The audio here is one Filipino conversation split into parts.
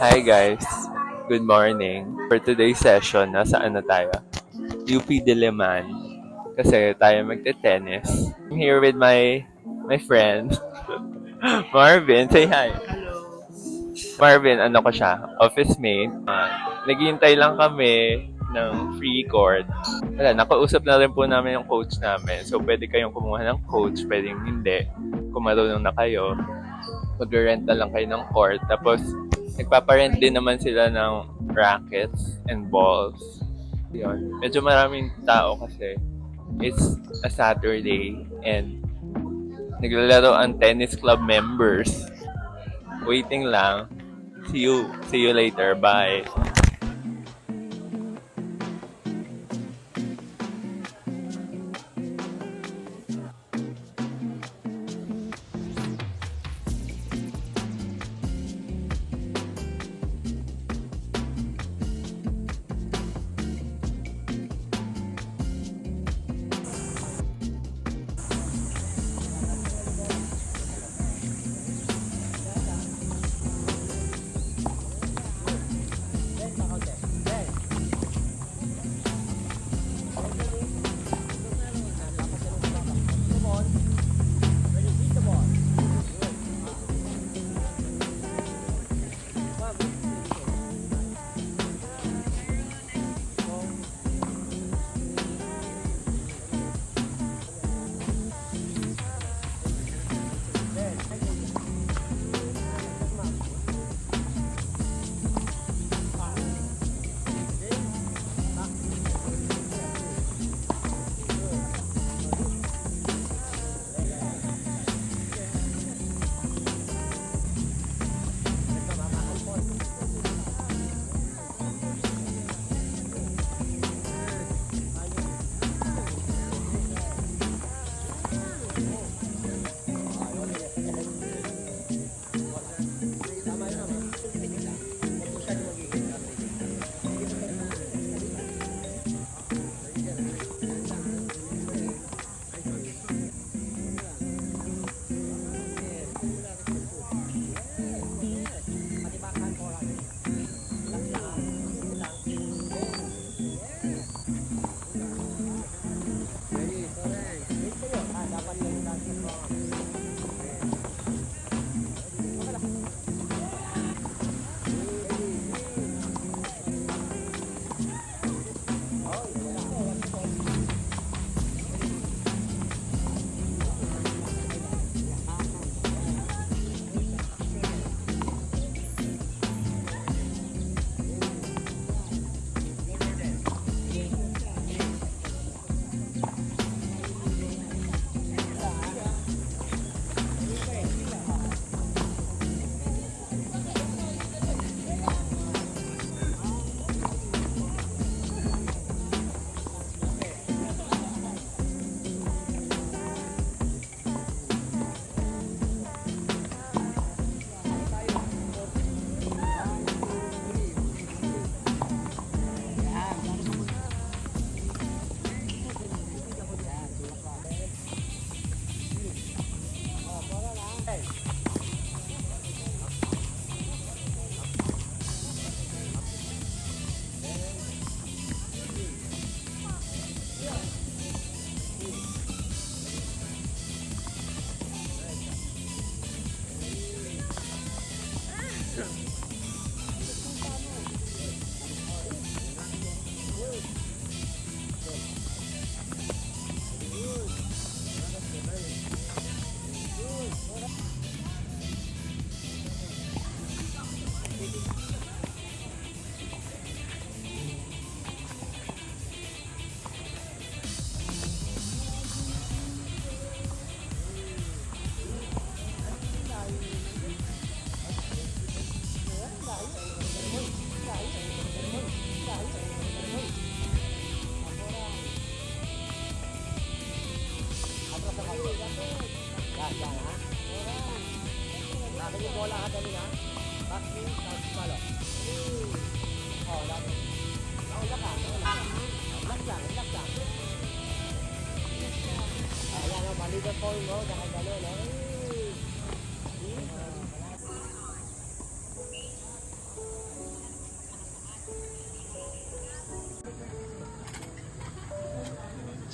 Hi guys, good morning. For today's session, nasaan na tayo? UP Diliman. Kasi tayo magte-tennis. I'm here with my friend, Marvin. Say hi. Marvin, ano ko siya? Office mate. Naghihintay lang kami ng free court. Wala, nakausap na rin po namin yung coach namin. So, pwede kayong kumuha ng coach, pwedeng hindi. Kung marunong na kayo, mag-rent na lang kayo ng court. Tapos, nagpaparent din naman sila ng rackets and balls. Yun. Medyo maraming tao kasi it's a Saturday and naglalaro ang tennis club members. Waiting lang. See you. See you later. Bye.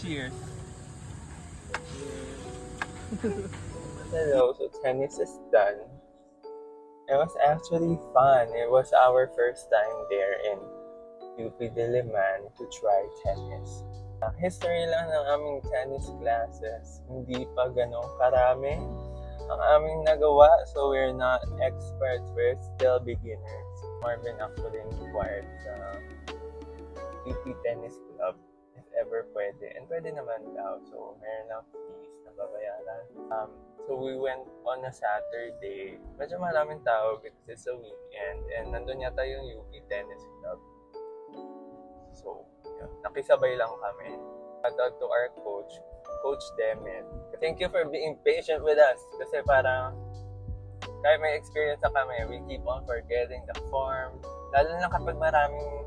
Cheers. Hello, so tennis is done. It was actually fun. It was our first time there in UP Diliman to try tennis. History lang ng aming tennis classes. Hindi pa ganong karami ang aming nagawa, so we're not experts, we're still beginners. Marvin actually inquired sa UP Tennis Club if ever pwede. And pwede naman daw, so meron lang fees na babayaran. So we went on a Saturday. Medyo maraming tao because it's a weekend and nandun yata yung UP Tennis Club. So, yun. Nakisabay lang kami. Shout out to our coach, Coach Demet. Thank you for being patient with us. Kasi parang kahit may experience na kami, we keep on forgetting the form. Lalo na kapag maraming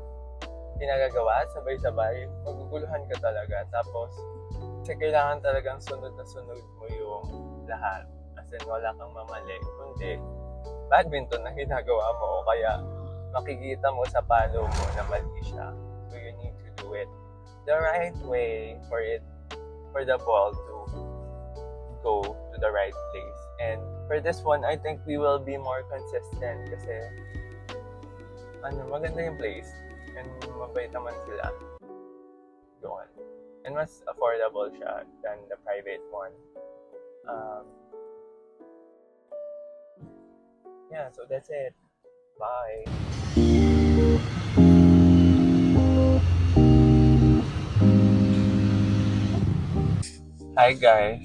pinagagawa, sabay-sabay, maguguluhan ka talaga. Tapos, kasi kailangan talagang sunod na sunod mo yung lahat. As in, wala kang mamali. Kundi, badminton na ginagawa mo o kaya makikita mo sa palo mo na mali siya. So, you need to do it the right way for the ball to go to the right place. And for this one, I think we will be more consistent kasi maganda yung place and mabait naman sila doon. And mas affordable siya than the private one. Yeah, so that's it. Bye. Hi guys,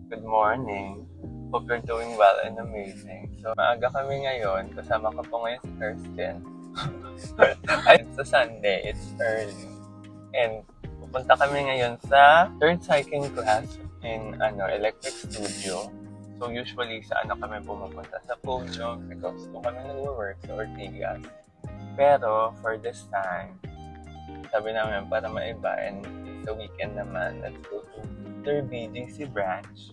good morning. Hope you're doing well and amazing. So maaga kami ngayon, kasama ko po ngayon si Kirsten. It's a Sunday, it's early. And pupunta kami ngayon sa third cycling class in Electric Studio. So usually sa kami pumupunta sa Podium because kung kami nag-work sa Ortigas. Pero for this time, sabi namin para maiba and sa weekend naman, let's go to their BGC branch.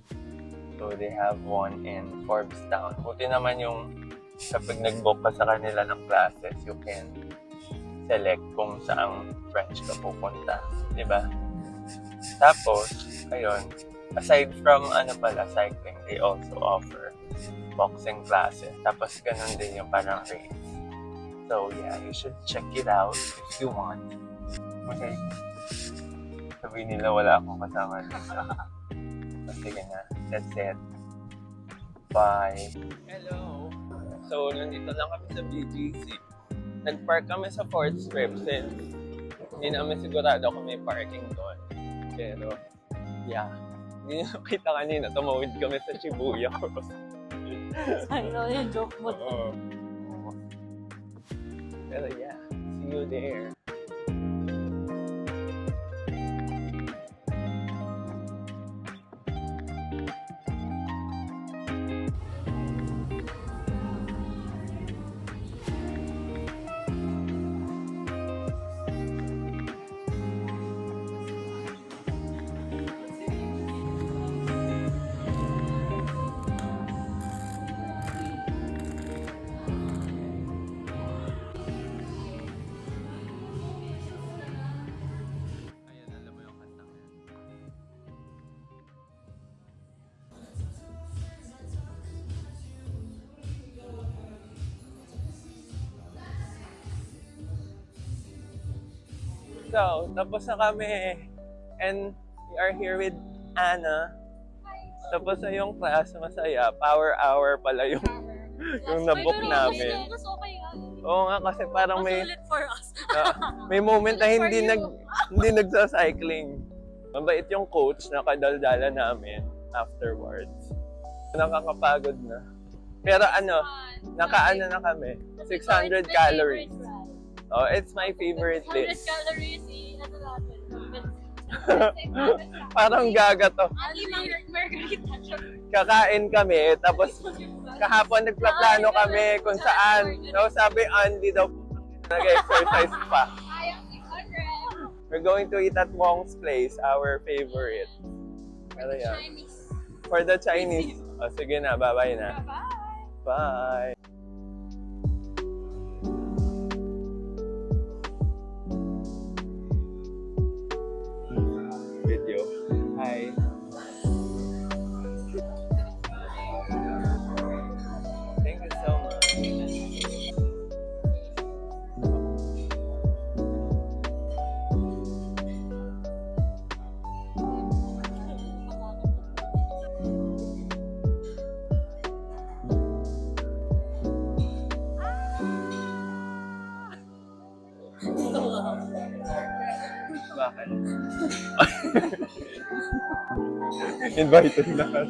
So they have one in Forbes-town. Buti naman yung kapag nag-book ka sa kanila ng classes, you can select kung saang branch ka pupunta. Diba? Tapos, ayun, aside from cycling, they also offer boxing classes. Tapos ganun din yung parang race. So yeah, you should check it out if you want. Okay. Sabihin nila wala akong kasama dito. Sige na, that's it. Bye. Hello. So, nandito lang kami sa BGC. Nag-park kami sa 4th strip since hindi namin sigurado kung may parking doon. Pero, yeah. Hindi nyo nakita kanina, tumawid kami sa Shibuya Cross. I know yung joke mo. Pero yeah, see you there. So, tapos na kami. And we are here with Anna. Tapos na yung class, masaya. Power hour pala yung nabook namin. Mas okay nga. Oo nga, kasi parang may Mas ulit for us. may moment na hindi nagsa-cycling. Mabait yung coach na kadaldala namin afterwards. Nakakapagod na. Pero naka na kami. 600 calories. Oh, it's my favorite 100 list. calories Parang gaga to. Ali margarita siya. Kakain kami, tapos kahapon nagplaplano kami kung saan. So sabi, Andy daw, nag-exercise pa. We're going to eat at Wong's Place, our favorite. Ano yan? For the Chinese. Oh, sige na, bye-bye na. Bye! Bye! Video. Bakit? Invited lahat.